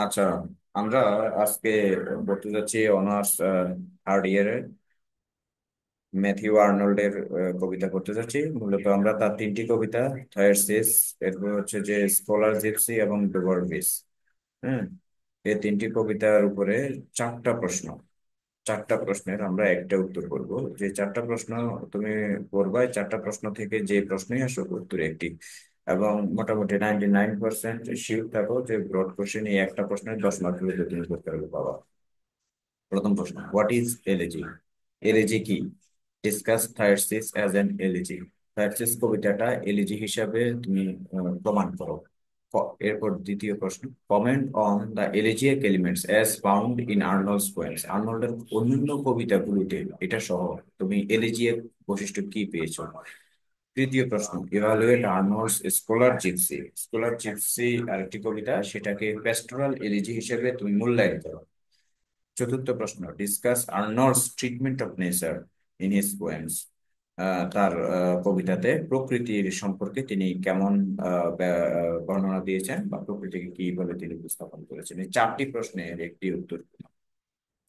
আচ্ছা, আমরা আজকে পড়তে যাচ্ছি অনার্স থার্ড ইয়ারের ম্যাথিউ আর্নল্ডের কবিতা পড়তে যাচ্ছি। মূলত আমরা তার তিনটি কবিতা, থায়ারসিস, এরপর হচ্ছে যে স্কলার জিপসি এবং ডুবার বিস। হ্যাঁ, এই তিনটি কবিতার উপরে চারটা প্রশ্ন। চারটা প্রশ্নের আমরা একটা উত্তর করব। যে চারটা প্রশ্ন তুমি করবা, এই চারটা প্রশ্ন থেকে যে প্রশ্নই আসুক উত্তর একটি। এবং মোটামুটি 99% শিওর থাকো যে ব্রড কোশ্চেন এই একটা প্রশ্নের 10 মার্কের ভিতরে তুমি করতে পারবা। প্রথম প্রশ্ন, হোয়াট ইজ এলিজি? এলিজি কি? Discuss Thyrsis as an elegy. Thyrsis কবিতাটা এলিজি হিসাবে তুমি প্রমাণ করো। এরপর দ্বিতীয় প্রশ্ন, comment on the elegiac elements as found in Arnold's poems. আর্নল্ডের অন্যান্য কবিতাগুলোতে এটা সহ তুমি এলিজিয়াক বৈশিষ্ট্য কি পেয়েছো? তৃতীয় প্রশ্ন, evaluate Arnold's scholar gypsy. Scholar gypsy আরেকটি কবিতা, সেটাকে প্যাস্টোরাল এলিজি হিসেবে তুমি মূল্যায়ন করো। চতুর্থ প্রশ্ন, discuss Arnold's treatment of nature in his poems. তার কবিতাতে প্রকৃতির সম্পর্কে তিনি কেমন বর্ণনা দিয়েছেন বা প্রকৃতিকে কিভাবে তিনি উপস্থাপন করেছেন। এই চারটি প্রশ্নের একটি উত্তর।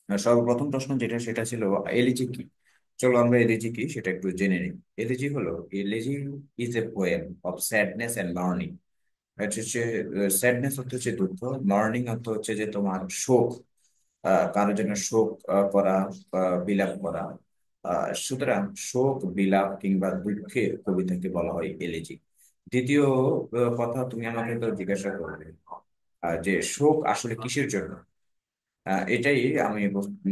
সর্বপ্রথম প্রশ্ন যেটা, সেটা ছিল এলিজি কি। চলো আমরা এলিজি কি সেটা একটু জেনে নিই। এলিজি হলো, elegy is a poem of sadness and mourning. এটা হচ্ছে, স্যাডনেস অর্থ হচ্ছে দুঃখ, মার্নিং অর্থ হচ্ছে যে তোমার শোক, কারোর জন্য শোক করা বা বিলাপ করা। সুতরাং শোক, বিলাপ কিংবা দুঃখের কবিতাকে বলা হয় এলিজি। দ্বিতীয় কথা, তুমি আমাকে তো জিজ্ঞাসা করবে যে শোক আসলে কিসের জন্য। এটাই আমি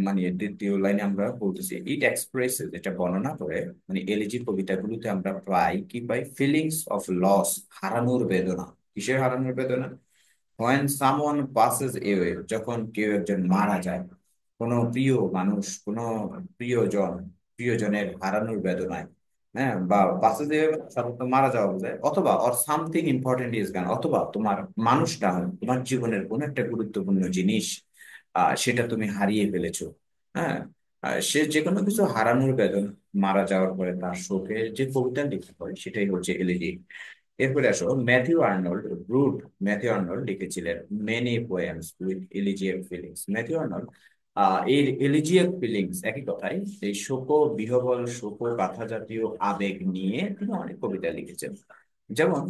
মানে দ্বিতীয় লাইনে আমরা বলতেছি, ইট এক্সপ্রেসেস, এটা বর্ণনা করে। মানে এলিজি কবিতাগুলোতে আমরা প্রায় কি পাই? ফিলিংস অফ লস, হারানোর বেদনা। কিসের হারানোর বেদনা? when someone passes away, যখন কেউ একজন মারা যায়, কোনো প্রিয় মানুষ, কোনো প্রিয়জন, প্রিয়জনের হারানোর বেদনায়। হ্যাঁ, বা passes away সাধারণত মারা যাওয়া বোঝায়, অথবা অর সামথিং ইম্পর্টেন্ট ইজ গান, অথবা তোমার মানুষটা, তোমার জীবনের কোনো একটা গুরুত্বপূর্ণ জিনিস সেটা তুমি হারিয়ে ফেলেছো। হ্যাঁ, সে যে কোনো কিছু হারানোর বেদনা, মারা যাওয়ার পরে তার শোকে যে কবিতা লেখা হয় সেটাই হচ্ছে এলিজি। এরপরে আসো ম্যাথিউ আর্নল্ড, ব্রুট। ম্যাথিউ আর্নল্ড লিখেছিলেন many poems with elegiac feelings. Matthew Arnold এই এলিজিয়াক ফিলিংস, একই কথাই, এই শোক বিহবল, শোক গাথা জাতীয় আবেগ নিয়ে তিনি অনেক কবিতা লিখেছেন। যেমন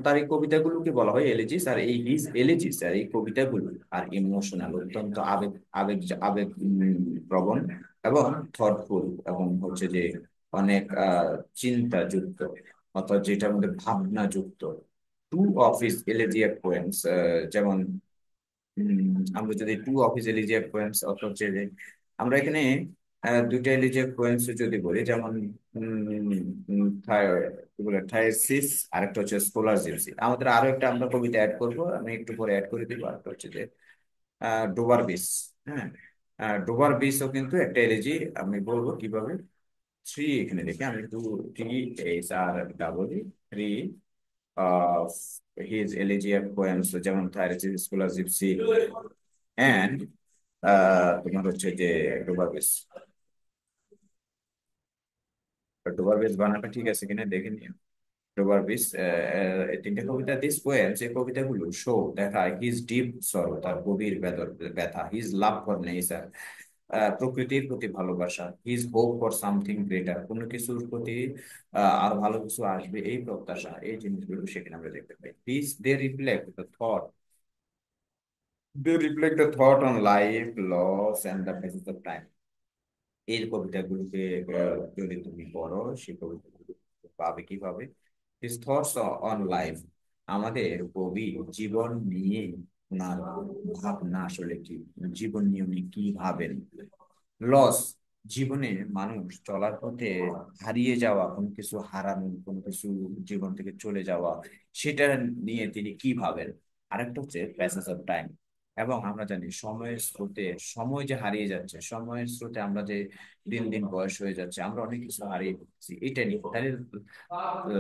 তার এই কবিতাগুলোকে বলা হয় এলিজিস, আর এই হিজ এলিজিস আর এই কবিতাগুলো আর ইমোশনাল, অত্যন্ত আবেগ আবেগ আবেগ প্রবণ এবং থটফুল, এবং হচ্ছে যে অনেক চিন্তাযুক্ত, অর্থাৎ যেটার মধ্যে ভাবনা যুক্ত। Two of his elegiac poems, যেমন আমরা যদি two of his elegiac poems, অর্থাৎ হচ্ছে যে আমরা এখানে দুইটা এলিজিয়াক পোয়েমস যদি বলি, যেমন কি বলে থায়ারসিস, আরেকটা হচ্ছে স্কলার জিপসি। আমাদের আরো একটা আমরা কবিতা অ্যাড করব, আমি একটু পরে অ্যাড করে দিব, আরেকটা হচ্ছে যে ডোবার বিচ। হ্যাঁ, ডোবার বিচও কিন্তু একটা এলিজি। আমি বলবো কিভাবে। থ্রি, এখানে দেখি আমি, two, T, H R double three of his elegiac poems, যেমন থাইরেসিস, স্কলার জিপসি অ্যান্ড তোমার হচ্ছে যে ডোবারবেস। ডোবারবেস বানানটা ঠিক আছে কিনা দেখে নিও। ডোবারবেস, এই তিনটে কবিতা, দিস পোয়েমস, এই কবিতাগুলো শো দেখায় হিজ ডিপ সরো, তার গভীর ব্যথা, হিজ লাভ ফর নেচার, প্রকৃতির প্রতি ভালোবাসা, his hope for something greater, কোনো কিছুর প্রতি আর ভালো কিছু আসবে এই প্রত্যাশা, এই জিনিসগুলো সেখানে আমরা দেখতে পাই। This they reflect the thought, they reflect the thought on life, loss, and the passage of time. এই কবিতাগুলোকে যদি তুমি পড়ো, সেই কবিতাগুলো পাবে কিভাবে? His thoughts on life, আমাদের কবি জীবন নিয়ে ওনার ভাবনা আসলে কি, জীবন নিয়ে উনি কি ভাবেন। লস, জীবনে মানুষ চলার পথে হারিয়ে যাওয়া, কোনো কিছু হারানো, কোনো কিছু জীবন থেকে চলে যাওয়া, সেটা নিয়ে তিনি কি ভাবেন। আরেকটা হচ্ছে প্যাসেজ অফ টাইম, এবং আমরা জানি সময়ের স্রোতে, সময় যে হারিয়ে যাচ্ছে, সময়ের স্রোতে আমরা যে দিন দিন বয়স হয়ে যাচ্ছে, আমরা অনেক কিছু হারিয়ে ফেলছি, এটা নিয়ে তাদের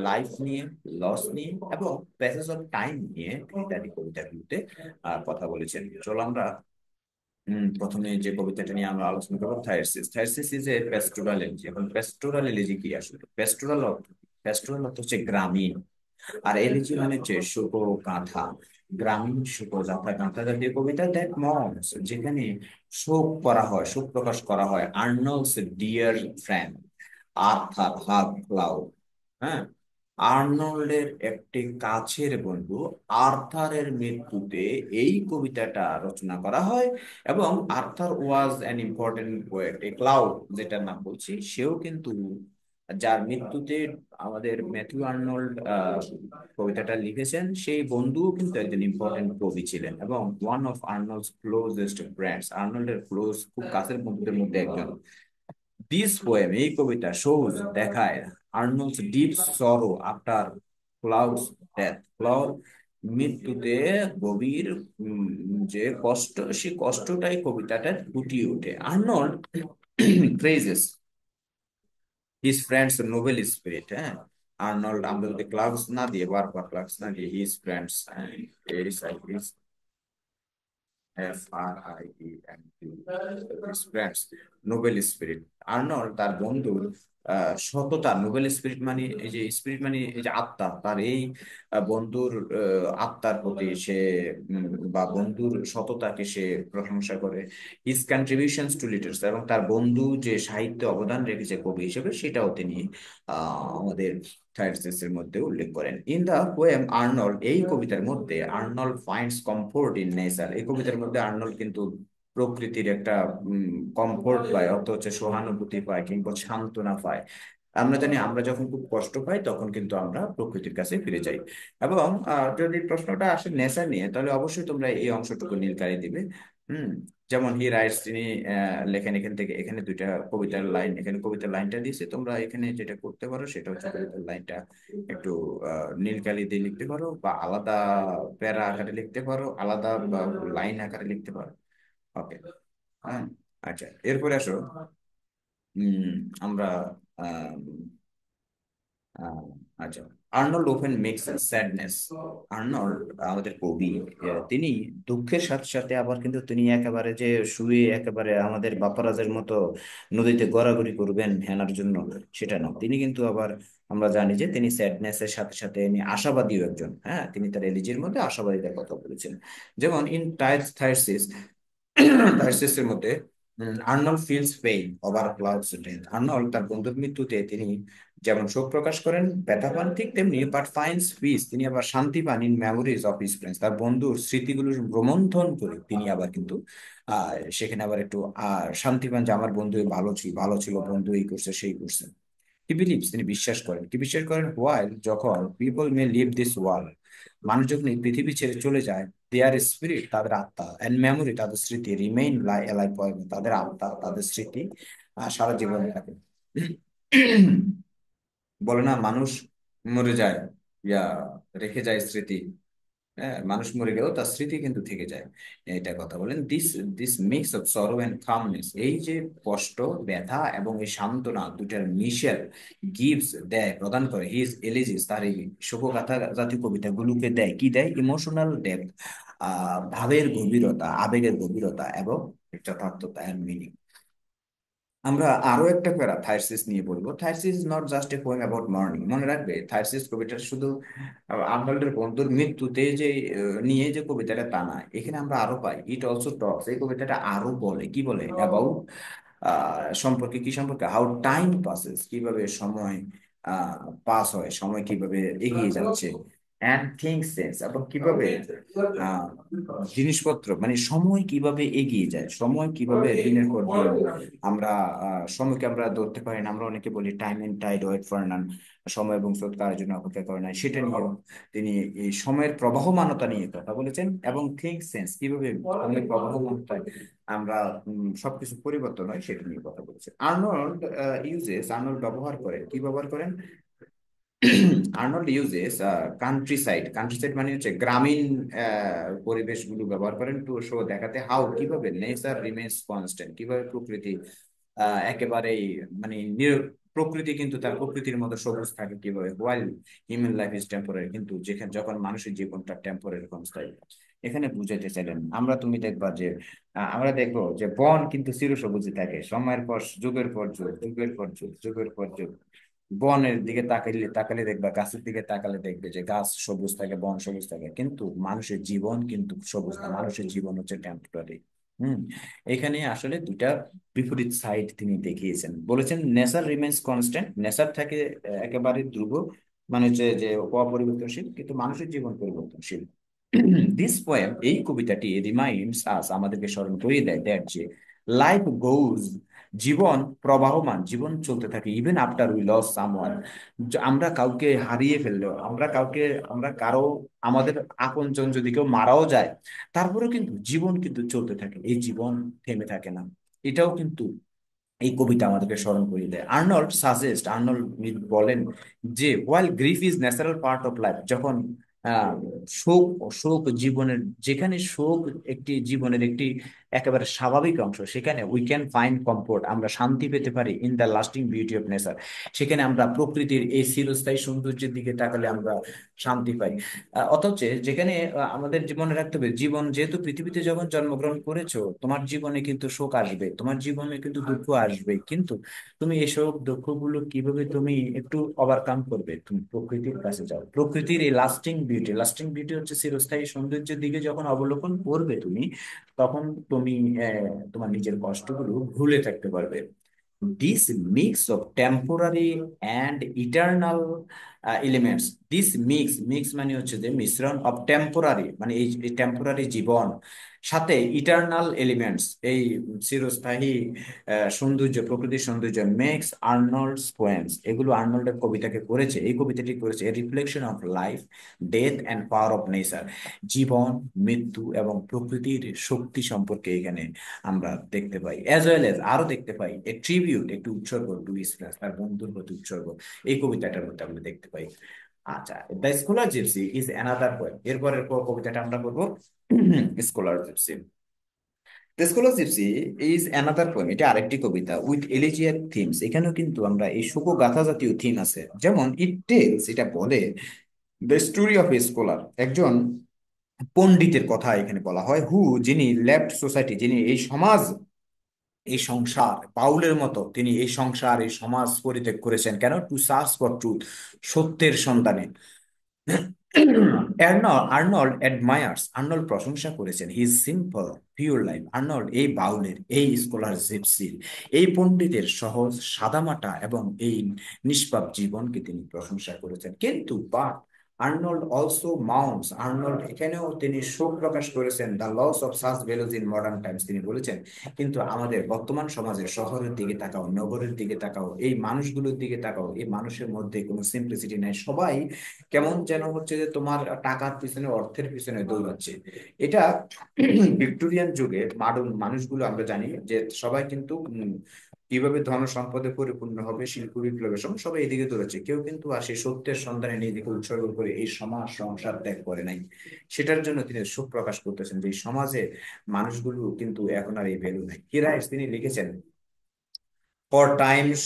লাইফ নিয়ে, লস নিয়ে এবং প্যাসেজ অফ টাইম নিয়ে ইত্যাদি কবিতাগুলোতে কথা বলেছেন। চলো আমরা প্রথমে যে কবিতাটা নিয়ে আমরা আলোচনা করবো, Thyrsis. Thyrsis is a pastoral elegy. এখন প্যাস্টোরাল এলিজি কি আসলে? প্যাস্টোরাল অর্থ, প্যাস্টোরাল অর্থ হচ্ছে গ্রামীণ, আর এলিজি মানে হচ্ছে শুকো, কাঁথা। গ্রামীণ শোকযাত্রা গাঁথা জাতীয় কবিতা, দ্যাট মর্নস, যেখানে শোক করা হয়, শোক প্রকাশ করা হয়, আর্নল্ডস ডিয়ার ফ্রেন্ড আর্থার হাগ ক্লাউড। হ্যাঁ, আর্নল্ডের একটি কাছের বন্ধু আর্থারের মৃত্যুতে এই কবিতাটা রচনা করা হয়। এবং Arthur was an important poet, A cloud যেটার নাম বলছি, সেও কিন্তু, যার মৃত্যুতে আমাদের ম্যাথিউ আর্নল্ড কবিতাটা লিখেছেন, সেই বন্ধুও কিন্তু একজন ইম্পর্টেন্ট কবি ছিলেন এবং one of Arnold's closest friends, আর্নল্ডের ক্লোজ, খুব কাছের বন্ধুদের মধ্যে একজন। দিস পোয়েম, এই কবিতা, শোজ, দেখায় Arnold's deep sorrow after Clough's death, Clough মৃত্যুতে গভীর যে কষ্ট, সেই কষ্টটাই কবিতাটা ফুটিয়ে ওঠে। Arnold praises his friend's noble spirit. হ্যাঁ, আর্নল্ড, আমরা যদি ক্লাউডস না দিয়ে, বারবার ক্লাউডস না দিয়ে, his friends, friends noble spirit, Arnold তার বন্ধুর সততা, নোবেল স্পিরিট মানে এই যে স্পিরিট মানে এই যে আত্মা, তার এই বন্ধুর আত্মার প্রতি সে বা বন্ধুর সততাকে সে প্রশংসা করে। হিজ কন্ট্রিবিউশনস টু লিটার্স, এবং তার বন্ধু যে সাহিত্যে অবদান রেখেছে কবি হিসেবে, সেটাও তিনি আমাদের থার্সেস এর মধ্যে উল্লেখ করেন। ইন দা পোয়েম আর্নল্ড, এই কবিতার মধ্যে Arnold finds comfort in nature, এই কবিতার মধ্যে আর্নল্ড কিন্তু প্রকৃতির একটা কমফোর্ট পায়, অর্থ হচ্ছে সহানুভূতি পায় কিংবা সান্ত্বনা পায়। আমরা জানি আমরা যখন খুব কষ্ট পাই তখন কিন্তু আমরা প্রকৃতির কাছে ফিরে যাই। এবং যদি প্রশ্নটা আসে নেচার নিয়ে, তাহলে অবশ্যই তোমরা এই অংশটুকু নীলকালি দিবে। হুম, যেমন হি রাইটস, তিনি লেখেন, এখান থেকে এখানে দুইটা কবিতার লাইন, এখানে কবিতার লাইনটা দিয়েছে, তোমরা এখানে যেটা করতে পারো সেটা হচ্ছে কবিতার লাইনটা একটু নীলকালি দিয়ে লিখতে পারো, বা আলাদা প্যারা আকারে লিখতে পারো, আলাদা বা লাইন আকারে লিখতে পারো। ওকে। হ্যাঁ, আচ্ছা, এরপরে আসো। উম আমরা আহ আহ, আচ্ছা, Arnold opens makes sadness. Arnold আমাদের কবি, তিনি দুঃখের সাথে সাথে আবার কিন্তু তিনি একেবারে যে শুয়ে একেবারে আমাদের বাপারাজের মতো নদীতে গড়াগড়ি করবেন হেনার জন্য, সেটা না, তিনি কিন্তু আবার, আমরা জানি যে তিনি স্যাডনেস এর সাথে সাথে তিনি আশাবাদীও একজন। হ্যাঁ, তিনি তার এলিজির মধ্যে আশাবাদীদের কথা বলেছেন। যেমন ইন থার্সিস, থার্সিসের মধ্যে Arnold feels pain over clouds death, Arnold তার বন্ধুর মৃত্যুতে তিনি যেমন শোক প্রকাশ করেন, ব্যথা পান, ঠিক তেমনি বাট ফাইন্ডস পিস, তিনি আবার শান্তি পান in memories of his friends, তার বন্ধুর স্মৃতিগুলো রোমন্থন করে তিনি আবার কিন্তু সেখানে আবার একটু শান্তি পান, যে আমার বন্ধু ভালো ছিল, ভালো ছিল, বন্ধু এই করছে সেই করছে। হি বিলিভস, তিনি বিশ্বাস করেন, কি বিশ্বাস করেন, হোয়াইল, যখন people may live this world, মানুষ যখন এই পৃথিবী ছেড়ে চলে যায়, দেয়ার স্পিরিট, তাদের আত্মা, এন্ড মেমোরি, তাদের স্মৃতি, রিমেইন এলাইভ, তাদের আত্মা, তাদের স্মৃতি সারা জীবন থাকে। বলে না, মানুষ মরে যায়, ইয়া রেখে যায় স্মৃতি। হ্যাঁ, মানুষ মরে গেলেও তার স্মৃতি কিন্তু থেকে যায়। এটা কথা বলেন, this this mix of sorrow and calmness, এই যে কষ্ট, ব্যথা এবং এই সান্ত্বনা দুটার মিশেল গিভস, দেয়, প্রদান করে, হিজ এলিজিস, তার এই শোকগাথা জাতীয় কবিতাগুলোকে দেয়, কি দেয়, ইমোশনাল ডেপথ, ভাবের গভীরতা, আবেগের গভীরতা এবং যথার্থতা এন্ড মিনিং। আমরা আরো একটা প্যারা থার্সিস নিয়ে বলবো। Thyrsis is not just a poem about morning, মনে রাখবে, থার্সিস কবিতা শুধু আর্নল্ডের বন্ধুর মৃত্যুতে যে নিয়ে যে কবিতাটা, তা না, এখানে আমরা আরো পাই, ইট অলসো টক্স, এই কবিতাটা আরো বলে, কি বলে, অ্যাবাউট সম্পর্কে, কি সম্পর্কে, হাউ টাইম পাসেস, কিভাবে সময় পাস হয়, সময় কিভাবে এগিয়ে যাচ্ছে, অ্যান্ড থিংস সেন্স, এবং কিভাবে আহ, জিনিসপত্র মানে সময় কিভাবে এগিয়ে যায়, সময় কিভাবে দিনের পর দিন আমরা সময়কে আমরা ধরতে পারি না, আমরা অনেকে বলি time and tide wait for none, সময় এবং স্রোত কারোর জন্য অপেক্ষা করে না, সেটা নিয়ে তিনি এই সময়ের প্রবাহমানতা নিয়ে কথা বলেছেন। এবং থিংক সেন্স, কিভাবে সময়ের প্রবাহমানতায় আমরা সবকিছু পরিবর্তন হয়, সেটা নিয়ে কথা বলেছেন। আর্নল্ড ব্যবহার করেন, কি ব্যবহার করেন, আর্নল্ড ইউজেস কান্ট্রি সাইড মানে হচ্ছে গ্রামীণ পরিবেশগুলো ব্যবহার করেন, টু শো, দেখাতে, হাউ, কিভাবে, নেচার রিমেন্স কনস্ট্যান্ট, কিভাবে প্রকৃতি একেবারেই মানে প্রকৃতি কিন্তু তার প্রকৃতির মতো সবুজ থাকে, কিভাবে, while human life is temporary, কিন্তু যেখানে যখন মানুষের জীবনটা টেম্পোরারি, ক্ষণস্থায়ী। এখানে বুঝাইতে চাইলেন, তুমি দেখবা যে আমরা দেখবো যে বন কিন্তু চিরসবুজই থাকে, সময়ের পর যুগের পর যুগ, যুগের পর যুগ, যুগের পর যুগ, বনের দিকে তাকালে তাকালে দেখবা, গাছের দিকে তাকালে দেখবে যে গাছ সবুজ থাকে, বন সবুজ থাকে, কিন্তু মানুষের জীবন কিন্তু সবুজ না, মানুষের জীবন হচ্ছে টেম্পোরারি। হুম। এখানে আসলে দুইটা বিপরীত সাইড তিনি দেখিয়েছেন, বলেছেন নেচার রিমেন্স কনস্ট্যান্ট, নেচার থাকে একেবারে ধ্রুব, মানে হচ্ছে যে অপরিবর্তনশীল, কিন্তু মানুষের জীবন পরিবর্তনশীল। দিস পোয়েম, এই কবিতাটি রিমাইন্ডস আস, আমাদেরকে স্মরণ করিয়ে দেয় দ্যাট যে লাইফ গোজ, জীবন প্রবাহমান, জীবন চলতে থাকে even after we loss someone, আমরা কাউকে হারিয়ে ফেললেও, আমরা কারো, আমাদের আপনজন যদি কেউ মারাও যায়, তারপরেও কিন্তু জীবন কিন্তু চলতে থাকে, এই জীবন থেমে থাকে না। এটাও কিন্তু এই কবিতা আমাদেরকে স্মরণ করিয়ে দেয়। আর্নল্ড বলেন যে while grief is natural part of life, যখন আহ শোক, শোক জীবনের, যেখানে শোক একটি জীবনের একটি একেবারে স্বাভাবিক অংশ, সেখানে উই ক্যান ফাইন্ড কমফোর্ট, আমরা শান্তি পেতে পারি in the lasting beauty of nature, সেখানে আমরা প্রকৃতির এই চিরস্থায়ী সৌন্দর্যের দিকে তাকালে আমরা শান্তি পাই। অথচ যেখানে আমাদের জীবনে রাখতে হবে, জীবন যেহেতু পৃথিবীতে যখন জন্মগ্রহণ করেছো, তোমার জীবনে কিন্তু শোক আসবে, তোমার জীবনে কিন্তু দুঃখ আসবে, কিন্তু তুমি এসব দুঃখগুলো কিভাবে তুমি একটু ওভারকাম করবে, তুমি প্রকৃতির কাছে যাও, প্রকৃতির এই লাস্টিং বিউটি হচ্ছে চিরস্থায়ী সৌন্দর্যের দিকে যখন অবলোকন করবে তুমি, তখন তুমি তোমার নিজের কষ্টগুলো ভুলে থাকতে পারবে। This mix of temporary and eternal elements, this mix মানে হচ্ছে যে মিশ্রণ অফ টেম্পোরারি, মানে এই টেম্পোরারি জীবন সাথে ইটার্নাল এলিমেন্টস, এই চিরস্থায়ী সৌন্দর্য, প্রকৃতির সৌন্দর্য, মেক্স আর্নল্ডস পোয়েমস, এগুলো আর্নল্ডের কবিতাকে করেছে, এই কবিতাটি করেছে a reflection of life, death and power of nature, জীবন, মৃত্যু এবং প্রকৃতির শক্তি সম্পর্কে এখানে আমরা দেখতে পাই, অ্যাজ ওয়েল এজ আরো দেখতে পাই এ ট্রিবিউট, একটি উৎসর্গ টু হিজ ফ্রেন্ডস, তার বন্ধুর প্রতি উৎসর্গ, এই কবিতাটার মধ্যে আমরা দেখতে পাই। আচ্ছা, the scholar gypsy is another poem, এরপরের কবিতাটা আমরা করবো scholar gypsy. The scholar gypsy is another poem, এটা আরেকটি কবিতা উইথ এলিজিয়াক থিমস, এখানেও কিন্তু আমরা এই শোকগাথা জাতীয় থিম আছে, যেমন ইট টেলস, এটা বলে the story of A scholar, একজন পণ্ডিতের কথা এখানে বলা হয়, যিনি লেফট সোসাইটি, যিনি এই সমাজ, এই সংসার, বাউলের মতো তিনি এই সংসার, এই সমাজ পরিত্যাগ করেছেন, কেন? টু সার্চ ফর ট্রুথ, সত্যের সন্ধানে। আর্নল্ড প্রশংসা করেছেন his simple pure life, Arnold এই বাউলের, এই স্কলার জিপসির, এই পণ্ডিতের সহজ সাদামাটা এবং এই নিষ্পাপ জীবনকে তিনি প্রশংসা করেছেন, কিন্তু আর্নল্ড এখানেও তিনি শোক প্রকাশ করেছেন the loss of such values in modern times, তিনি বলেছেন কিন্তু আমাদের বর্তমান সমাজে, শহরের দিকে তাকাও, নগরের দিকে তাকাও, এই মানুষগুলোর দিকে তাকাও, এই মানুষের মধ্যে কোনো সিম্পলিসিটি নাই, সবাই কেমন যেন হচ্ছে যে তোমার টাকার পিছনে, অর্থের পিছনে দৌড়াচ্ছে। এটা ভিক্টোরিয়ান যুগে মানুষগুলো আমরা জানি যে সবাই কিন্তু কিভাবে ধন সম্পদে পরিপূর্ণ হবে, শিল্প বিপ্লবের সময় সবাই এদিকে দৌড়াচ্ছে, কেউ কিন্তু আসে সত্যের সন্ধানে নিজেকে উৎসর্গ করে এই সমাজ সংসার ত্যাগ করে নাই। সেটার জন্য তিনি শোক প্রকাশ করতেছেন যে এই সমাজে মানুষগুলো কিন্তু এখন আর এই ভ্যালু নাই। হি রাইটস, তিনি লিখেছেন ফর টাইমস,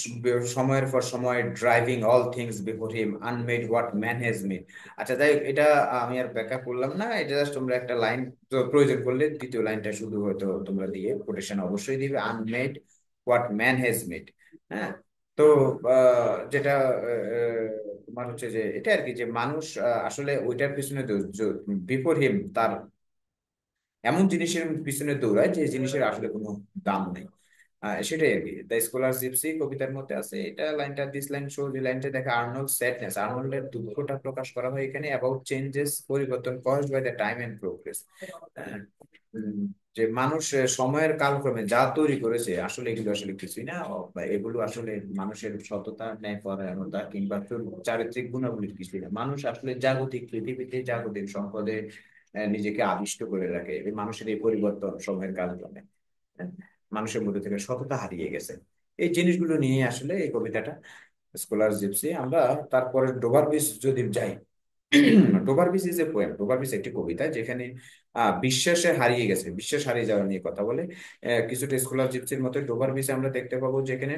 সময়ের পর সময়, driving all things before him, unmade what man has made. আচ্ছা, যাই হোক, এটা আমি আর ব্যাখ্যা করলাম না, এটা জাস্ট তোমরা একটা লাইন, তো প্রয়োজন করলে দ্বিতীয় লাইনটা শুধু হয়তো তোমরা দিয়ে কোটেশন অবশ্যই দিবে, আনমেড হোয়াট ম্যান হ্যাজ মেড। হ্যাঁ। তো যেটা তোমার হচ্ছে যে এটা আর কি, যে মানুষ আসলে ওইটার পিছনে বিফোর হিম, তার এমন জিনিসের পিছনে দৌড়ায় যে জিনিসের আসলে কোনো দাম নেই। সেটাই আর কি দ্য স্কলার জিপসি কবিতার মধ্যে আছে, এটা লাইনটা, দিস লাইন শো, যে লাইনটা দেখে আর্নল্ড স্যাডনেস, আর্নল্ডের দুঃখটা প্রকাশ করা হয় এখানে, অ্যাবাউট চেঞ্জেস, পরিবর্তন, caused by the time and progress, যে মানুষ সময়ের কালক্রমে যা তৈরি করেছে, আসলে এগুলো আসলে কিছুই না, বা এগুলো আসলে মানুষের সততা, ন্যায়পরায়ণতা কিংবা চারিত্রিক গুণাবলীর কিছুই না, মানুষ আসলে জাগতিক পৃথিবীতে, জাগতিক সম্পদে নিজেকে আবিষ্ট করে রাখে, এই মানুষের এই পরিবর্তন সময়ের কালক্রমে হ্যাঁ, মানুষের মধ্যে থেকে সততা হারিয়ে গেছে, এই জিনিসগুলো নিয়ে আসলে এই কবিতাটা স্কলার জিপসি। আমরা তারপরে ডোবার বিচ যদি যাই, ডোবার বিচ ইজ এ পোয়েম, ডোবার বিচ একটি কবিতা যেখানে বিশ্বাসে হারিয়ে গেছে, বিশ্বাস হারিয়ে যাওয়া নিয়ে কথা বলে, কিছুটা স্কলার জিপসির মতো ডোবার বিচে আমরা দেখতে পাবো যেখানে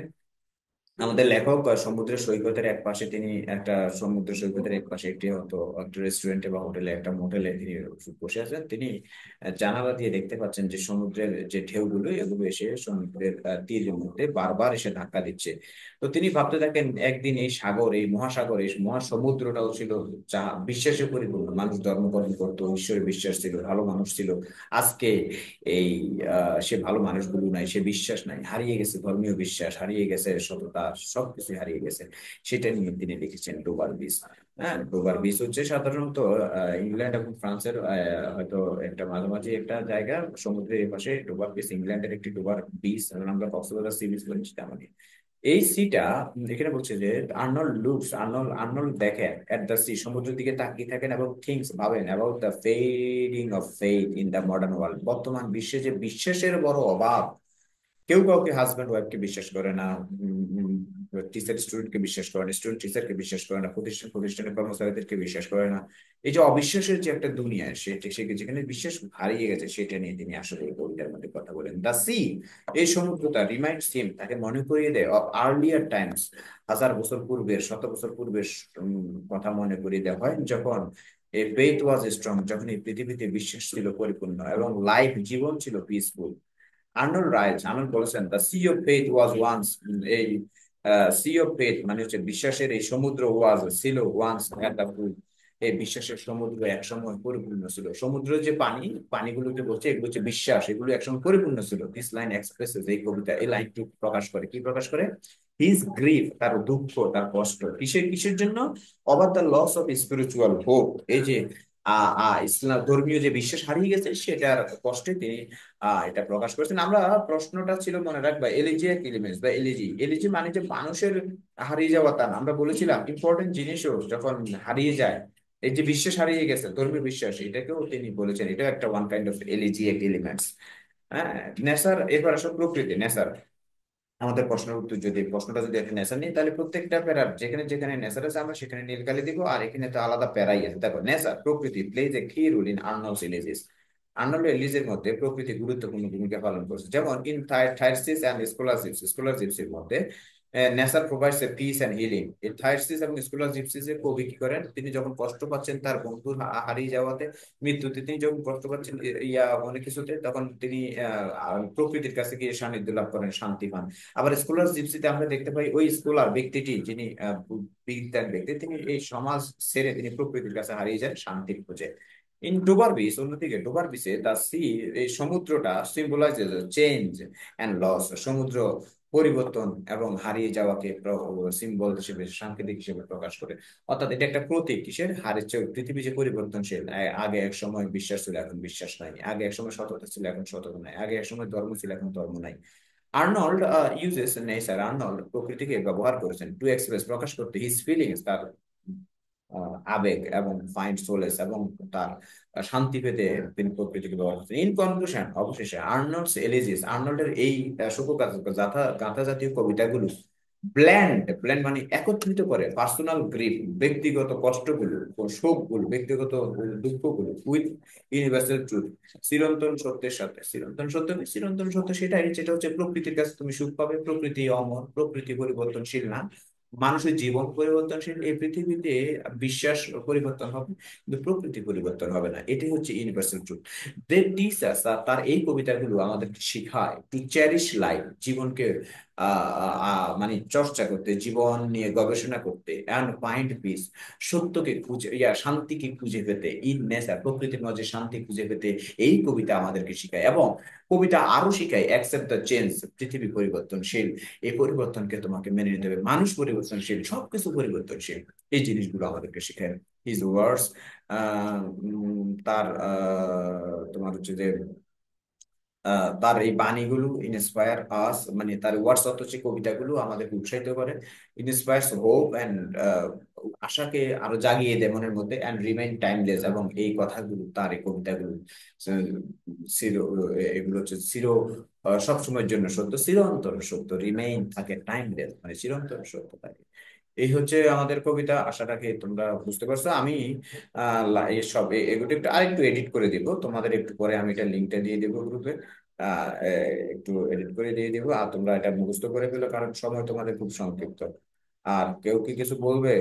আমাদের লেখক সমুদ্র সৈকতের এক পাশে তিনি একটা সমুদ্র সৈকতের এক পাশে একটি হয়তো একটা রেস্টুরেন্টে বা হোটেলে একটা মোটেলে তিনি বসে আছেন। তিনি জানালা দিয়ে দেখতে পাচ্ছেন যে সমুদ্রের যে ঢেউগুলো এগুলো এসে সমুদ্রের তীরের মধ্যে বারবার এসে ধাক্কা দিচ্ছে। তো তিনি ভাবতে থাকেন একদিন এই সাগর, এই মহাসাগর, এই মহাসমুদ্রটাও ছিল যা বিশ্বাসে পরিপূর্ণ, মানুষ ধর্মকরণ করতো, ঈশ্বরে বিশ্বাস ছিল, ভালো মানুষ ছিল। আজকে এই সে ভালো মানুষগুলো নাই, সে বিশ্বাস নাই, হারিয়ে গেছে ধর্মীয় বিশ্বাস, হারিয়ে গেছে সততা, সবকিছু হারিয়ে গেছে। সেটা নিয়ে তিনি লিখেছেন ডোবার বিচ। হ্যাঁ, ডোবার বিচ হচ্ছে সাধারণত ইংল্যান্ড এবং ফ্রান্সের হয়তো একটা মাঝামাঝি একটা জায়গা, সমুদ্রের এপাশে ডোবার বিচ, ইংল্যান্ডের একটি ডোবার বিচ, আমরা কক্সবাজার সি বিচ বলি তেমনই। এই সিটা এখানে বলছে যে আর্নল্ড দেখেন এট দ্য সি, সমুদ্রের দিকে তাকিয়ে থাকেন এবং থিংস ভাবেন about the fading of faith in the modern world. বর্তমান বিশ্বে যে বিশ্বাসের বড় অভাব, কেউ কাউকে হাজব্যান্ড ওয়াইফকে বিশ্বাস করে না, টিচার স্টুডেন্টকে বিশ্বাস করে না, স্টুডেন্ট টিচারকে বিশ্বাস করে না, প্রতিষ্ঠানের কর্মচারীদেরকে বিশ্বাস করে না। এই যে অবিশ্বাসের যে একটা দুনিয়া, সে যেখানে বিশ্বাস হারিয়ে গেছে, সেটা নিয়ে তিনি আসলে এই কবিতার মধ্যে কথা বলেন। দ্য সি, এই সমুদ্রটা রিমাইন্ডস হিম, তাকে মনে করিয়ে দেয় অফ আর্লিয়ার টাইমস, হাজার বছর পূর্বের, শত বছর পূর্বের কথা মনে করিয়ে দেওয়া হয়, যখন এ ফেইথ ওয়াজ স্ট্রং, যখন এই পৃথিবীতে বিশ্বাস ছিল পরিপূর্ণ এবং লাইফ জীবন ছিল পিসফুল। আর্নল্ড বলেছেন the sea of faith was once, এই সি অফ ফেথ মানে হচ্ছে বিশ্বাসের এই সমুদ্র, ওয়াজ ছিল ওয়ান্স এট দ্য ফুল, এই বিশ্বাসের সমুদ্র একসময় পরিপূর্ণ ছিল। সমুদ্রের যে পানিগুলোকে বলছে এগুলো হচ্ছে বিশ্বাস, এগুলো একসময় পরিপূর্ণ ছিল। দিস লাইন এক্সপ্রেসেস, এই কবিতা এই লাইনটি প্রকাশ করে, কি প্রকাশ করে? হিজ গ্রিফ, তার দুঃখ, তার কষ্ট, কিসের কিসের জন্য? Over the loss of spiritual hope, এই যে ইসলাম ধর্মীয় যে বিশ্বাস হারিয়ে গেছে সেটার কষ্টে তিনি এটা প্রকাশ করেছেন। আমরা প্রশ্নটা ছিল মনে রাখবা এলিজিয়াক এলিমেন্টস বা এলিজি। এলিজি মানে যে মানুষের হারিয়ে যাওয়া তা না। আমরা বলেছিলাম ইম্পর্টেন্ট জিনিসও যখন হারিয়ে যায়, এই যে বিশ্বাস হারিয়ে গেছে, ধর্মীয় বিশ্বাস, এটাকেও তিনি বলেছেন এটা একটা one kind of elegiac elements. হ্যাঁ, নেসার, এরপর আসলে প্রকৃতি, নেসার। আমাদের প্রশ্নের উত্তর যদি প্রশ্নটা যদি একটা নেশা নিই, তাহলে প্রত্যেকটা প্যারার যেখানে যেখানে নেশার আছে আমরা সেখানে নীলকালি দিব, আর এখানে তো আলাদা প্যারাই আছে। দেখো, নেশার প্রকৃতি প্লেজ এ কি রোল ইন আর্নল্ডস এলিজিস। আর্নল্ড এলিজের মধ্যে প্রকৃতি গুরুত্বপূর্ণ ভূমিকা পালন করছে। যেমন ইন থাইরসিস অ্যান্ড স্কলারশিপস এর মধ্যে nature provides a piece and healing. এই থাইরসিস এবং স্কলারশিপস এর কবি কি করেন, তিনি যখন কষ্ট পাচ্ছেন তার বন্ধু হারিয়ে যাওয়াতে, মৃত্যুতে, তিনি যখন কষ্ট পাচ্ছেন অনেক কিছুতে, তখন তিনি প্রকৃতির কাছে গিয়ে সান্নিধ্য লাভ করেন, শান্তি পান। আবার স্কলার জিপসিতে আমরা দেখতে পাই ওই স্কলার ব্যক্তিটি, যিনি বিজ্ঞান ব্যক্তি, তিনি এই সমাজ ছেড়ে তিনি প্রকৃতির কাছে হারিয়ে যান শান্তির খোঁজে। ইন ডোবার বিচ, অন্যদিকে ডোবার বিচে দা সি, এই সমুদ্রটা সিম্বলাইজেস চেঞ্জ এন্ড লস, সমুদ্র পরিবর্তন এবং হারিয়ে যাওয়াকে সিম্বল হিসেবে, সাংকেতিক হিসেবে প্রকাশ করে। অর্থাৎ এটা একটা প্রতীক কিসের, হারিয়ে পৃথিবী যে পরিবর্তনশীল, আগে এক সময় বিশ্বাস ছিল এখন বিশ্বাস নাই, আগে এক সময় সততা ছিল এখন সততা নাই, আগে এক সময় ধর্ম ছিল এখন ধর্ম নাই। আর্নল্ড ইউজেস নেচার, আর্নল্ড প্রকৃতিকে ব্যবহার করেছেন টু এক্সপ্রেস, প্রকাশ করতে হিজ ফিলিংস, তার আবেগ, এবং ফাইন্ড সোলেস, এবং তার শান্তি পেতে তিনি প্রকৃতিকে ব্যবহার করেছেন। ইন কনক্লুশন, অবশেষে আর্নল্ডস এলিজিস, আর্নল্ডের এই গাথা গাথা জাতীয় কবিতাগুলো ব্ল্যান্ড মানে একত্রিত করে পার্সোনাল গ্রিফ, ব্যক্তিগত কষ্টগুলো ও শোকগুলো, ব্যক্তিগত দুঃখগুলো, উইথ ইউনিভার্সাল ট্রুথ, চিরন্তন সত্যের সাথে। চিরন্তন সত্য কি? চিরন্তন সত্য সেটাই যেটা হচ্ছে প্রকৃতির কাছে তুমি সুখ পাবে। প্রকৃতি অমর, প্রকৃতি পরিবর্তনশীল না, মানুষের জীবন পরিবর্তনশীল। এই পৃথিবীতে বিশ্বাস পরিবর্তন হবে কিন্তু প্রকৃতি পরিবর্তন হবে না, এটাই হচ্ছে ইউনিভার্সাল ট্রুথ। দে টিচ আস, তার এই কবিতাগুলো আমাদেরকে শিখায় টু চেরিশ লাইফ, জীবনকে মানে চর্চা করতে, জীবন নিয়ে গবেষণা করতে, অ্যান্ড ফাইন্ড পিস, সত্যকে খুঁজে, শান্তিকে খুঁজে পেতে ইন নেচার, প্রকৃতির মাঝে শান্তি খুঁজে পেতে এই কবিতা আমাদেরকে শিখায়। এবং কবিতা আরো শিখায় অ্যাকসেপ্ট দ্য চেঞ্জ, পৃথিবী পরিবর্তনশীল, এই পরিবর্তনকে তোমাকে মেনে নিতে হবে, মানুষ পরিবর্তনশীল, সবকিছু পরিবর্তনশীল, এই জিনিসগুলো আমাদেরকে শেখায়। হিজ ওয়ার্ডস, তার তোমার হচ্ছে যে তার এই বাণীগুলো ইন্সপায়ার আস, মানে তার ওয়ার্ডস অর্থ হচ্ছে কবিতাগুলো আমাদেরকে উৎসাহিত করে, ইন্সপায়ার্স হোপ অ্যান্ড আশাকে আরো জাগিয়ে দেয় মনের মধ্যে, অ্যান্ড রিমেইন টাইমলেস, এবং এই কথাগুলো, তার এই কবিতাগুলো আহ, চির, এগুলো হচ্ছে চির, সবসময়ের জন্য সত্য, চিরন্তন সত্য, রিমেইন থাকে, টাইমলেস মানে চিরন্তন সত্য থাকে। এই হচ্ছে আমাদের কবিতা, আশা রাখি তোমরা বুঝতে পারছো। আমি এগুলো একটু আরেকটু এডিট করে দিব তোমাদের, একটু পরে আমি এটা লিঙ্কটা দিয়ে দেবো গ্রুপে। একটু এডিট করে দিয়ে দিব, আর তোমরা এটা মুখস্থ করে ফেলো, কারণ সময় তোমাদের খুব সংক্ষিপ্ত। আর কেউ কি কিছু বলবে?